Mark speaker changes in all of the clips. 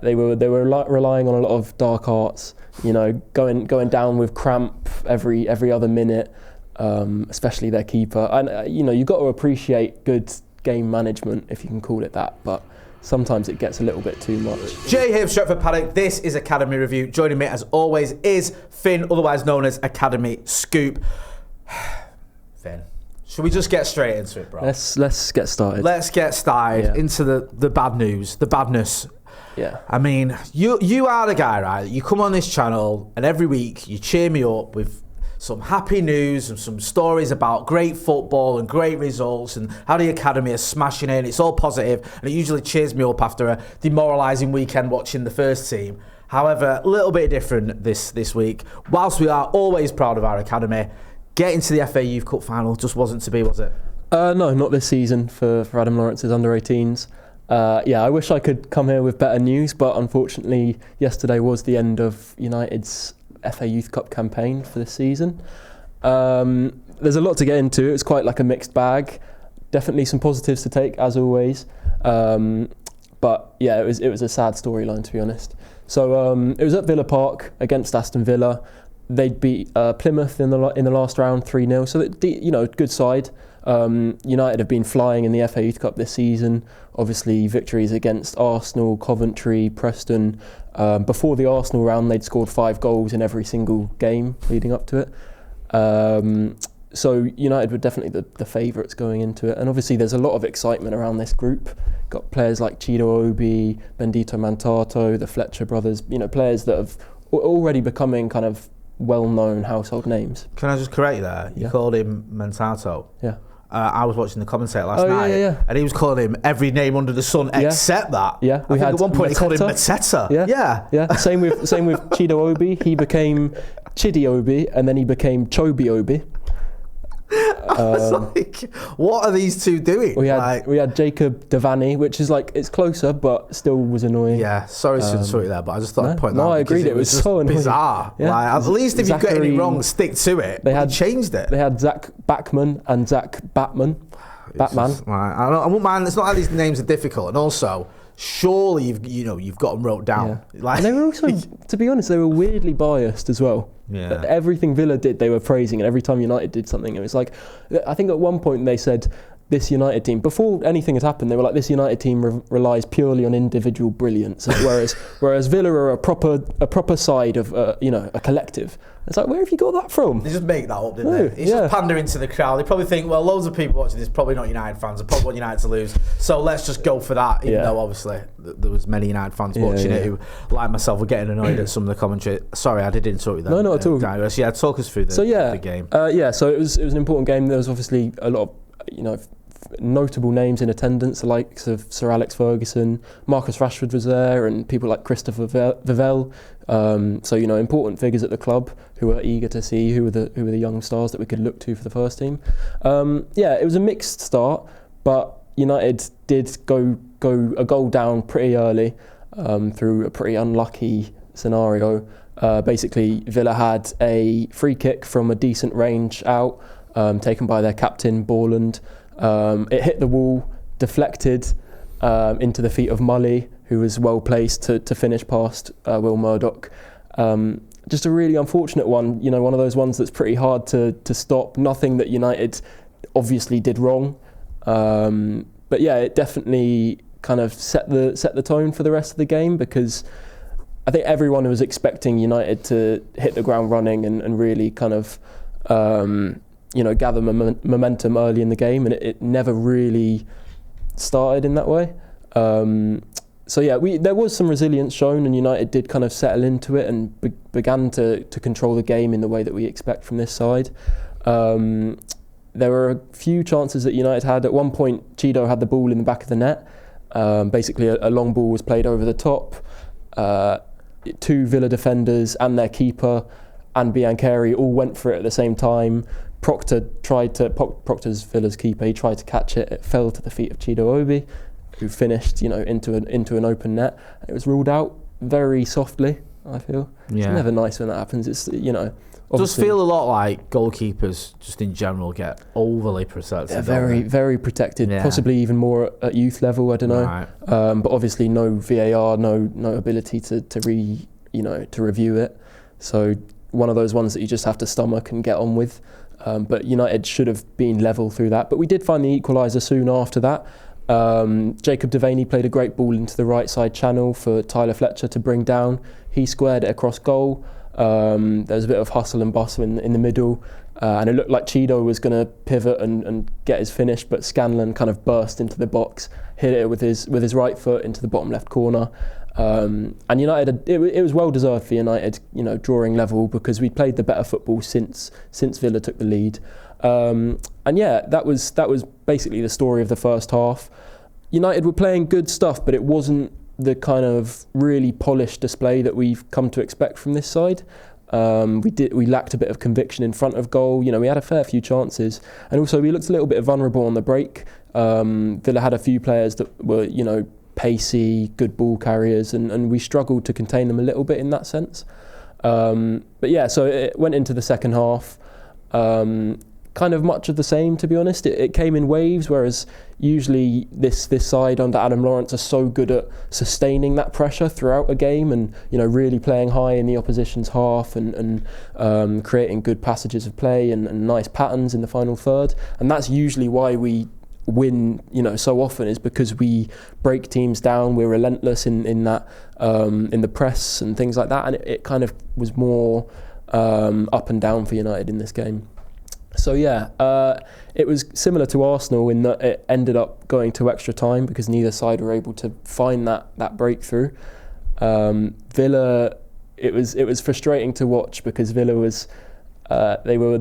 Speaker 1: They were relying on a lot of dark arts, going down with cramp every other minute, especially their keeper. And you've got to appreciate good game management, if you can call it that, but sometimes it gets a little bit too much.
Speaker 2: Jay here, Stretford, Paddock. This is Academy Review. Joining me, as always, is Finn, otherwise known as Academy Scoop. Finn, should we just get straight into it, bro?
Speaker 1: Let's get started.
Speaker 2: Let's get started into the bad news, the badness.
Speaker 1: Yeah.
Speaker 2: I mean, you are the guy, right? You come on this channel and every week you cheer me up with some happy news and some stories about great football and great results and how the Academy are smashing it. It's all positive, and it usually cheers me up after a demoralising weekend watching the first team. However, a little bit different this week. Whilst we are always proud of our Academy, getting to the FA Youth Cup final just wasn't to be, was it?
Speaker 1: No, not this season for Adam Lawrence's under-18s. I wish I could come here with better news, but unfortunately yesterday was the end of United's FA Youth Cup campaign for this season. There's a lot to get into. It's quite like a mixed bag. Definitely some positives to take, as always. But yeah, it was a sad storyline, to be honest. So it was at Villa Park against Aston Villa. They'd beat Plymouth in the last round 3-0. So good side. United have been flying in the FA Youth Cup this season. Obviously, victories against Arsenal, Coventry, Preston. Before the Arsenal round, they'd scored 5 goals in every single game leading up to it. So United were definitely the favourites going into it. And obviously, there's a lot of excitement around this group. Got players like Chido Obi, Bendito Mantato, the Fletcher brothers. Players that have already becoming kind of well-known household names.
Speaker 2: Can I just correct you there? You called him Mantato.
Speaker 1: Yeah.
Speaker 2: I was watching the commentator last night, and he was calling him every name under the sun except that.
Speaker 1: Yeah,
Speaker 2: I think at one point he called him Mateta.
Speaker 1: Yeah. Same with Chido Obi. He became Chidi Obi, and then he became Chobi Obi.
Speaker 2: I was like, what are these two doing?
Speaker 1: We had Jacob Devaney, which is it's closer, but still was annoying.
Speaker 2: Yeah, sorry to insult you there, but I just thought I'd point that out.
Speaker 1: No, I agreed. It was so annoying.
Speaker 2: Bizarre.
Speaker 1: Yeah.
Speaker 2: At least if you got any wrong, stick to it. They changed it.
Speaker 1: They had Zach Backman and Zach Batman. Batman.
Speaker 2: I won't mind. It's not like these names are difficult, and also, surely you've got them wrote down.
Speaker 1: Yeah. And they were also, to be honest, they were weirdly biased as well.
Speaker 2: Yeah.
Speaker 1: Everything Villa did, they were praising, and every time United did something, it was like, I think at one point they said, this United team, before anything had happened, they were like, this United team relies purely on individual brilliance, whereas Villa are a proper side of a collective. It's like, where have you got that from?
Speaker 2: They just make that up, didn't they? It's just pandering to the crowd. They probably think, well, loads of people watching this probably not United fans. They probably want United to lose, so let's just go for that. Even though obviously there was many United fans watching it who, like myself, were getting annoyed at some of the commentary. Sorry, I did interrupt you there.
Speaker 1: No, not at all.
Speaker 2: Yeah, talk us through the game.
Speaker 1: So it was an important game. There was obviously a lot of notable names in attendance, the likes of Sir Alex Ferguson, Marcus Rashford was there, and people like Christopher Vivell. Important figures at the club who were eager to see who were the young stars that we could look to for the first team. It was a mixed start, but United did go a goal down pretty early through a pretty unlucky scenario. Basically, Villa had a free kick from a decent range out, taken by their captain Borland. It hit the wall, deflected into the feet of Motty, who was well placed to finish past Will Murdoch. Just a really unfortunate one, one of those ones that's pretty hard to stop. Nothing that United obviously did wrong, but it definitely kind of set the tone for the rest of the game, because I think everyone was expecting United to hit the ground running and really kind of gather momentum early in the game, and it never really started in that way. There was some resilience shown, and United did kind of settle into it and began to control the game in the way that we expect from this side. There were a few chances that United had. At one point, Chido had the ball in the back of the net. Basically, a long ball was played over the top. 2 Villa defenders and their keeper and Biancheri all went for it at the same time. Proctor's Villa's keeper, he tried to catch it. It fell to the feet of Chido Obi, who finished into an open net. It was ruled out very softly. I feel. It's never nice when that happens. It's, you know,
Speaker 2: it does feel a lot like goalkeepers just in general get overly protected.
Speaker 1: They're very, very protected, possibly even more at youth level, I don't know.
Speaker 2: Right.
Speaker 1: But obviously no VAR, no ability to review it. So one of those ones that you just have to stomach and get on with. But United should have been level through that. But we did find the equaliser soon after that. Jacob Devaney played a great ball into the right side channel for Tyler Fletcher to bring down. He squared it across goal. There was a bit of hustle and bustle in the middle, and it looked like Chido was going to pivot and get his finish, but Scanlon kind of burst into the box, hit it with his right foot into the bottom left corner. And United, it was well deserved for United, you know, drawing level, because we played the better football since Villa took the lead. That was basically the story of the first half. United were playing good stuff, but it wasn't the kind of really polished display that we've come to expect from this side. We lacked a bit of conviction in front of goal. You know, we had a fair few chances, and also we looked a little bit vulnerable on the break. Villa had a few players that were, you know, pacey, good ball carriers, and we struggled to contain them a little bit in that sense. So it went into the second half. Kind of much of the same, to be honest. It came in waves, whereas usually this side under Adam Lawrence are so good at sustaining that pressure throughout a game, and, you know, really playing high in the opposition's half and creating good passages of play and nice patterns in the final third. And that's usually why we win, you know, so often, is because we break teams down. We're relentless in that in the press and things like that, and it kind of was more up and down for United in this game. So it was similar to Arsenal in that it ended up going to extra time because neither side were able to find that breakthrough. Villa, it was frustrating to watch because Villa was they were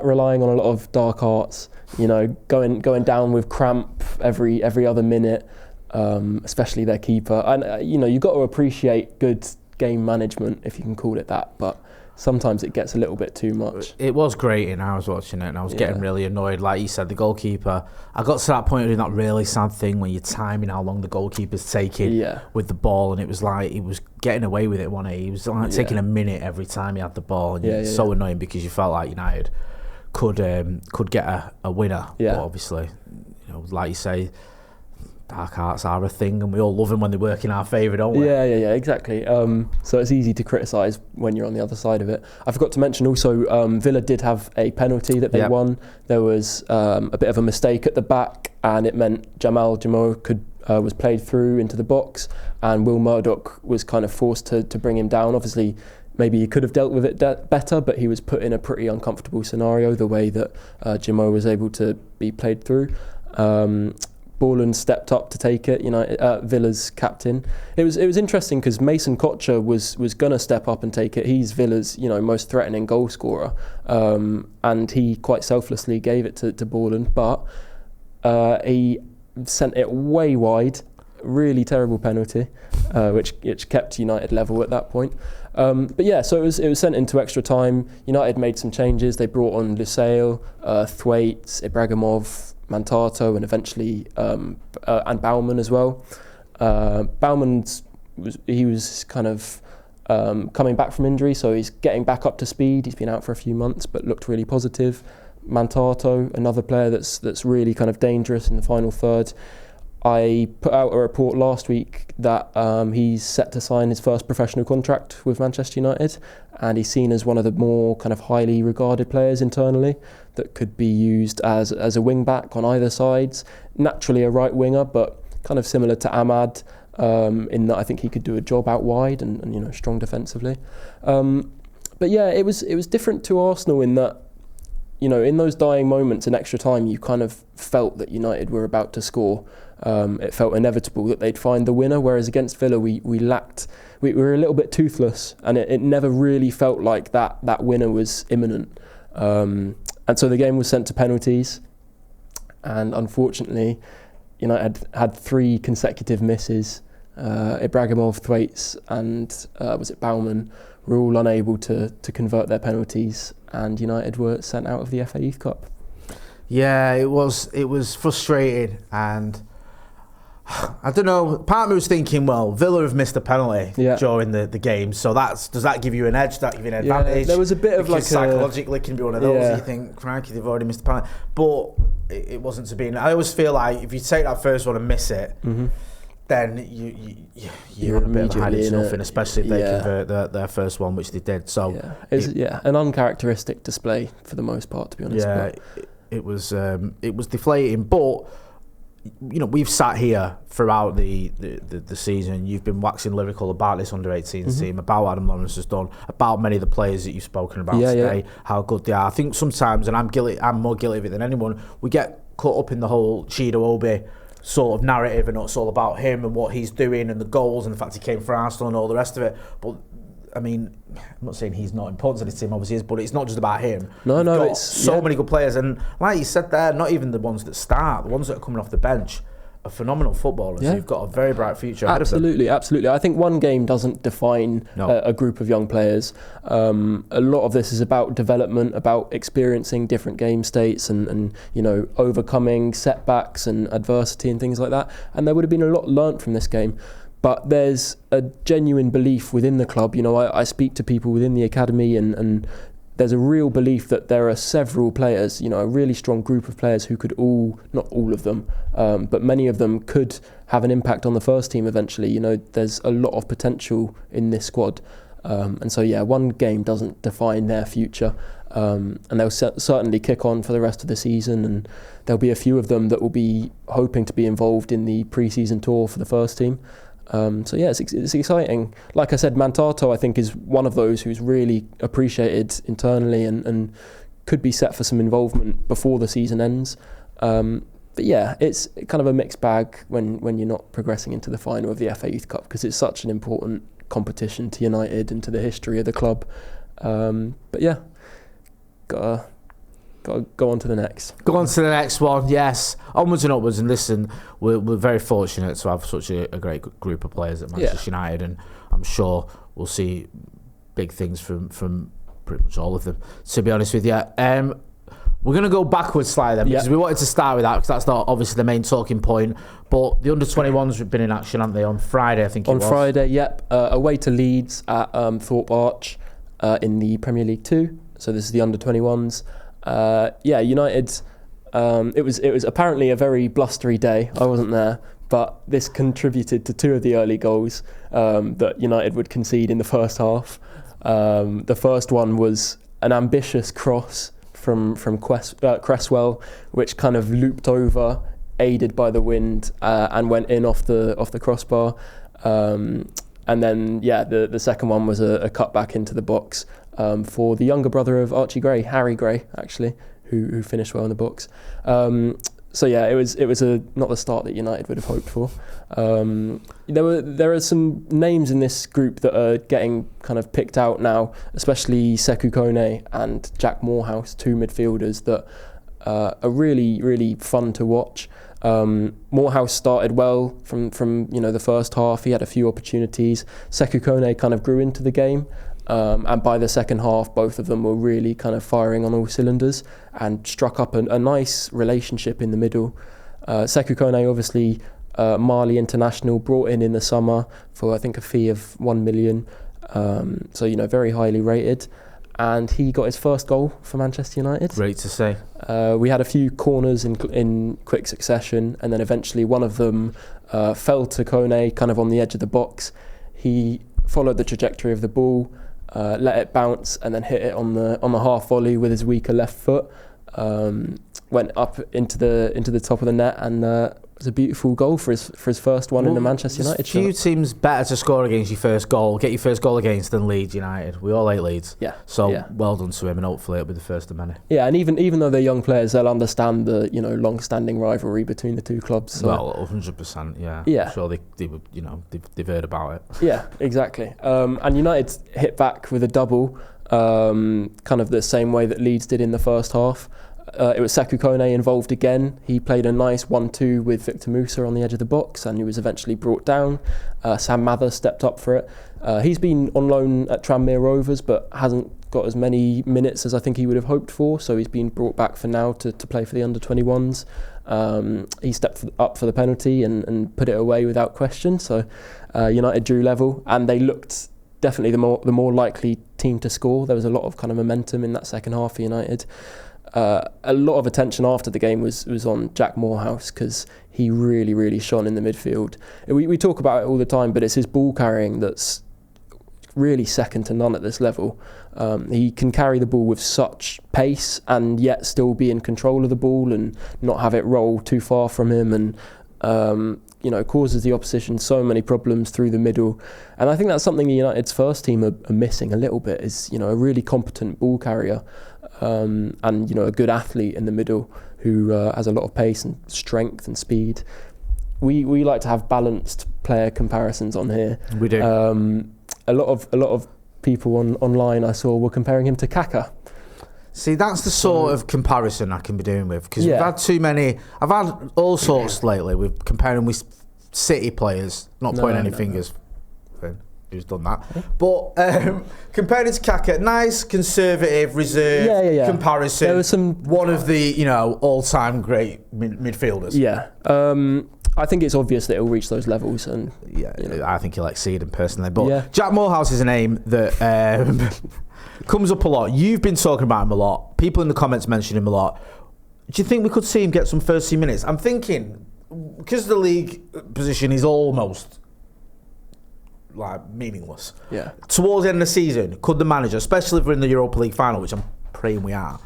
Speaker 1: relying on a lot of dark arts, you know, going down with cramp every other minute, especially their keeper. And you've got to appreciate good game management, if you can call it that, but sometimes it gets a little bit too much.
Speaker 2: It was grating. I was watching it and I was getting really annoyed. Like you said, the goalkeeper, I got to that point of doing that really sad thing when you're timing how long the goalkeeper's taking with the ball, and it was like he was getting away with it, wasn't he? He was like taking a minute every time he had the ball, and it's so annoying because you felt like United could get a winner. But obviously, you know, like you say, dark arts are a thing, and we all love them when they work in our favour, don't we?
Speaker 1: Yeah, exactly. So it's easy to criticise when you're on the other side of it. I forgot to mention also, Villa did have a penalty that they won. There was a bit of a mistake at the back, and it meant Jamal Jamo was played through into the box, and Will Murdoch was kind of forced to bring him down. Obviously, maybe he could have dealt with it better, but he was put in a pretty uncomfortable scenario, the way that Jamo was able to be played through. Borland stepped up to take it, Villa's captain. It was interesting because Mason Kocher was going to step up and take it. He's Villa's most threatening goal scorer, and he quite selflessly gave it to Borland, but he sent it way wide. Really terrible penalty, which kept United level at that point. So it was sent into extra time. United made some changes. They brought on Lusail, Thwaites, Ibrahimov, Mantato, and eventually and Baumann as well. Baumann was kind of coming back from injury, so he's getting back up to speed. He's been out for a few months, but looked really positive. Mantato, another player that's really kind of dangerous in the final third. I put out a report last week that he's set to sign his first professional contract with Manchester United, and he's seen as one of the more kind of highly regarded players internally that could be used as a wing back on either sides. Naturally a right winger, but kind of similar to Ahmad in that I think he could do a job out wide and strong defensively. It was different to Arsenal in that, in those dying moments in extra time, you kind of felt that United were about to score. It felt inevitable that they'd find the winner, whereas against Villa we were a little bit toothless, and it never really felt like that winner was imminent. And so the game was sent to penalties, and unfortunately United had 3 consecutive misses. Ibrahimov, Thwaites and was it Baumann were all unable to convert their penalties, and United were sent out of the FA Youth Cup.
Speaker 2: Yeah, it was frustrating, and I don't know. Part of me was thinking, well, Villa have missed a penalty during the game, so does that give you an edge? Does that give you an advantage?
Speaker 1: There was a bit of
Speaker 2: psychologically, it can be one of those. You think, crikey, they've already missed a penalty, but it wasn't to be. I always feel like if you take that first one and miss it, then you're in a bit of hiding nothing, especially if they convert their first one, which they did. So
Speaker 1: an uncharacteristic display for the most part, to be honest.
Speaker 2: Yeah, it was deflating, but. We've sat here throughout the season. You've been waxing lyrical about this under-18s team, about what Adam Lawrence has done, about many of the players that you've spoken about today, how good they are. I think sometimes, and I'm more guilty of it than anyone, we get caught up in the whole Chido Obi sort of narrative, and it's all about him and what he's doing and the goals and the fact he came for Arsenal and all the rest of it. But I mean, I'm not saying he's not important to this team, obviously he is, but it's not just about him.
Speaker 1: No,
Speaker 2: it's so many good players, and like you said there, not even the ones that start, the ones that are coming off the bench are phenomenal footballers. You've got a very bright future ahead of them. Absolutely.
Speaker 1: I think one game doesn't define a group of young players. A lot of this is about development, about experiencing different game states and overcoming setbacks and adversity and things like that. And there would have been a lot learnt from this game. But there's a genuine belief within the club. I speak to people within the academy and there's a real belief that there are several players, a really strong group of players who could not all of them, but many of them could have an impact on the first team eventually. There's a lot of potential in this squad. And so, one game doesn't define their future. And they'll certainly kick on for the rest of the season, and there'll be a few of them that will be hoping to be involved in the pre-season tour for the first team. It's exciting. Like I said, Mantato I think is one of those who's really appreciated internally and could be set for some involvement before the season ends. It's kind of a mixed bag when you're not progressing into the final of the FA Youth Cup, because it's such an important competition to United and to the history of the club. Gotta go on to the next.
Speaker 2: Go on to the next one, yes. Onwards and upwards, and listen, we're very fortunate to have such a great group of players at Manchester United, and I'm sure we'll see big things from pretty much all of them, to be honest with you. We're going to go backwards slightly then, because we wanted to start with that, because that's not obviously the main talking point, but the under-21s have been in action, haven't they, on Friday, I think it was?
Speaker 1: On Friday, away to Leeds at Thorpe Arch in the Premier League 2, so this is the under-21s. United. It was apparently a very blustery day. I wasn't there, but this contributed to two of the early goals that United would concede in the first half. The first one was an ambitious cross from Cresswell, which kind of looped over, aided by the wind, and went in off the crossbar. And then the second one was a cut back into the box. For the younger brother of Archie Gray, Harry Gray, actually, who finished well in the box. It was not the start that United would have hoped for. There are some names in this group that are getting kind of picked out now, especially Sekou Kone and Jack Moorhouse, two midfielders that are really, really fun to watch. Moorhouse started well from the first half. He had a few opportunities. Sekou Kone kind of grew into the game. And by the second half, both of them were really kind of firing on all cylinders and struck up a nice relationship in the middle. Sekou Kone, obviously, Mali international, brought in the summer for, I think, a fee of $1 million. Very highly rated. And he got his first goal for Manchester United.
Speaker 2: Great to see.
Speaker 1: We had a few corners in quick succession, and then eventually one of them fell to Kone, kind of on the edge of the box. He followed the trajectory of the ball, let it bounce, and then hit it on the half volley with his weaker left foot. Went up into the top of the net, and it was a beautiful goal for his first one in the Manchester United shirt.
Speaker 2: Few teams better to score against your first goal, get your first goal against than Leeds United. We all hate Leeds. Well done to him, and hopefully it'll be the first of many. Yeah,
Speaker 1: and even though they're young players, they'll understand the long-standing rivalry between the two clubs. So.
Speaker 2: Well, 100%. Yeah. I'm sure they've heard about it.
Speaker 1: Yeah, exactly. And United hit back with a double, kind of the same way that Leeds did in the first half. It was Sekou Kone involved again. He played a nice 1-2 with Victor Musa on the edge of the box, and he was eventually brought down. Sam Mather stepped up for it. He's been on loan at Tranmere Rovers, but hasn't got as many minutes as I think he would have hoped for, so he's been brought back for now to play for the under-21s. He stepped up for the penalty and put it away without question. So United drew level, and they looked definitely the more likely team to score. There was a lot of kind of momentum in that second half for United. A lot of attention after the game was on Jack Moorhouse, because he really shone in the midfield. We talk about it all the time, but it's his ball carrying that's really second to none at this level. He can carry the ball with such pace and yet still be in control of the ball and not have it roll too far from him, and causes the opposition so many problems through the middle. And I think that's something the United's first team are missing a little bit, is a really competent ball carrier, and a good athlete in the middle who has a lot of pace and strength and speed. We like to have balanced player comparisons on here. We do. A lot of people online I saw were comparing him to Kaka.
Speaker 2: See, that's the sort of comparison I can be doing with, because we've had too many. I've had all sorts lately with comparing with City players. Not pointing any fingers. Who's done that? But comparing to Kaka, nice conservative reserve comparison.
Speaker 1: There was
Speaker 2: one of the all-time great midfielders.
Speaker 1: Yeah. I think it's obvious that he'll reach those levels, and
Speaker 2: I think he'll exceed him personally. But Jack Moorhouse is a name that comes up a lot. You've been talking about him a lot. People in the comments mention him a lot. Do you think we could see him get some first team minutes? I'm thinking, because the league position is almost meaningless.
Speaker 1: Yeah.
Speaker 2: Towards the end of the season, could the manager, especially if we're in the Europa League final, which I'm praying we are,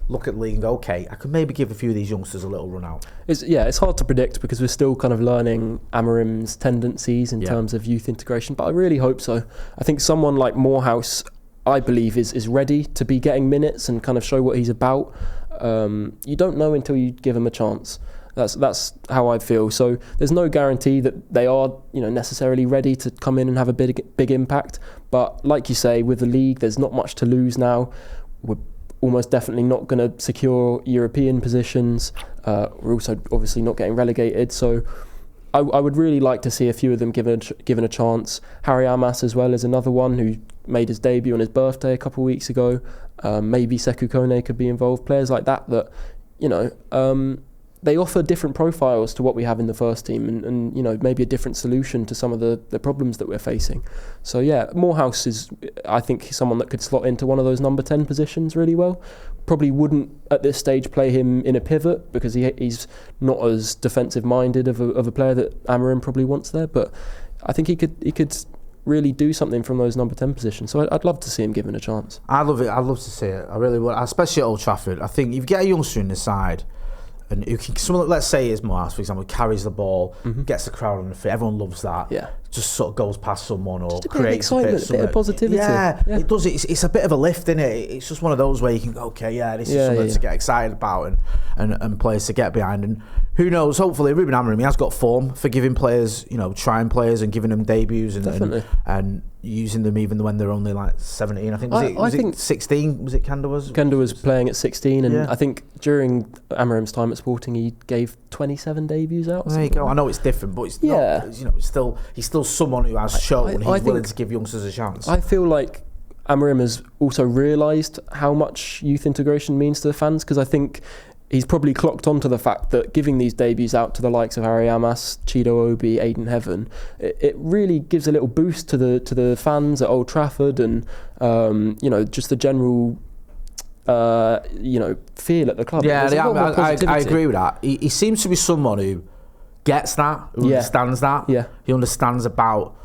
Speaker 2: look at the league and go, okay, I could maybe give a few of these youngsters a little run out?
Speaker 1: It's hard to predict, because we're still kind of learning Amorim's tendencies in terms of youth integration, but I really hope so. I think someone like Moorhouse, I believe, is ready to be getting minutes and kind of show what he's about. You don't know until you give him a chance. That's how I feel. So there's no guarantee that they are necessarily ready to come in and have a big impact. But like you say, with the league, there's not much to lose now. We're almost definitely not going to secure European positions. We're also obviously not getting relegated. So I would really like to see a few of them given a chance. Harry Amas as well is another one who made his debut on his birthday a couple of weeks ago. Maybe Sekou Kone could be involved. Players like that they offer different profiles to what we have in the first team, and maybe a different solution to some of the problems that we're facing. So Moorhouse is, I think, someone that could slot into one of those number 10 positions really well. Probably wouldn't at this stage play him in a pivot, because he's not as defensive minded of a player that Amorim probably wants there, but I think he could really do something from those number 10 positions. So I'd love to see him given a chance.
Speaker 2: I'd love it. I'd love to see it. I really would, especially at Old Trafford. I think if you get a youngster in the side, and who can, someone, let's say is Moorhouse, for example, carries the ball, gets the crowd on the feet. Everyone loves that.
Speaker 1: Yeah.
Speaker 2: Just sort of goes past someone or
Speaker 1: just
Speaker 2: creates
Speaker 1: a bit of positivity.
Speaker 2: Yeah, it does. It's a bit of a lift, isn't it? It's just one of those where you can go, okay, this is something to get excited about and players to get behind. And who knows? Hopefully, Ruben Amorim, he has got form for giving players, trying players and giving them debuts and using them even when they're only like 17. I think was it 16? Was it Kanda was?
Speaker 1: Kanda was playing at 16, and I think during Amorim's time at Sporting, he gave 27 debuts out.
Speaker 2: There you go. I know it's different, but it's not. He's still someone who has shown he's willing to give youngsters a chance.
Speaker 1: I feel like Amorim has also realised how much youth integration means to the fans, because I think he's probably clocked onto the fact that giving these debuts out to the likes of Harry Amas, Chido Obi, Aiden Heaven, it really gives a little boost to the fans at Old Trafford, and just the general feel at the club.
Speaker 2: I agree with that. He seems to be someone who gets that, who understands that.
Speaker 1: Yeah.
Speaker 2: He understands about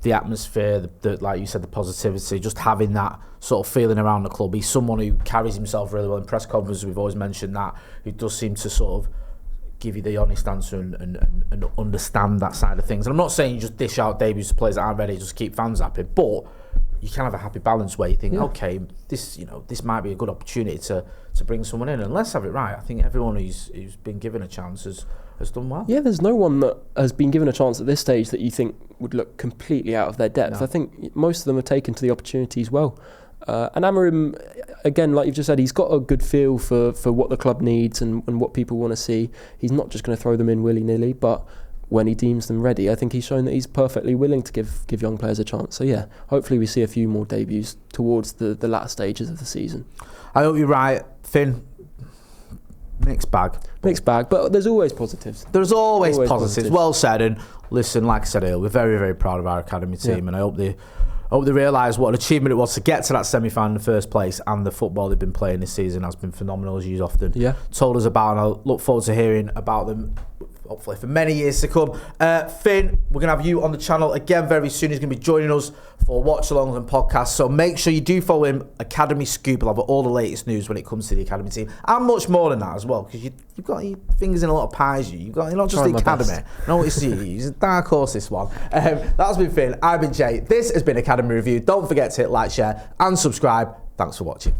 Speaker 2: the atmosphere, the like you said, the positivity, just having that sort of feeling around the club. He's someone who carries himself really well in press conferences. We've always mentioned that. Who does seem to sort of give you the honest answer and understand that side of things. And I'm not saying you just dish out debuts to players that aren't ready, just keep fans happy, but you can have a happy balance where you think, okay, this might be a good opportunity to bring someone in. And let's have it right. I think everyone who's been given a chance has done well. Yeah,
Speaker 1: there's no one that has been given a chance at this stage that you think would look completely out of their depth. No. I think most of them have taken to the opportunities well. And Amorim, again, like you've just said, he's got a good feel for what the club needs and what people want to see. He's not just going to throw them in willy-nilly, but when he deems them ready, I think he's shown that he's perfectly willing to give young players a chance. So hopefully we see a few more debuts towards the latter stages of the season.
Speaker 2: I hope you're right, Finn. Mixed bag.
Speaker 1: Mixed bag, but there's always positives.
Speaker 2: There's always positives. Well said. And listen, like I said earlier, we're very, very proud of our academy team, and I hope they realise what an achievement it was to get to that semi-final in the first place, and the football they've been playing this season has been phenomenal, as you often told us about, and I look forward to hearing about them hopefully for many years to come. Finn, we're going to have you on the channel again very soon. He's going to be joining us for Watch Alongs and podcasts, so make sure you do follow him, Academy Scoop. He'll have all the latest news when it comes to the academy team, and much more than that as well, because you've got your fingers in a lot of pies. You're not just the academy. No, what you see, he's a dark horse, this one. That's been Finn, I've been Jay. This has been Academy Review. Don't forget to hit like, share and subscribe. Thanks for watching.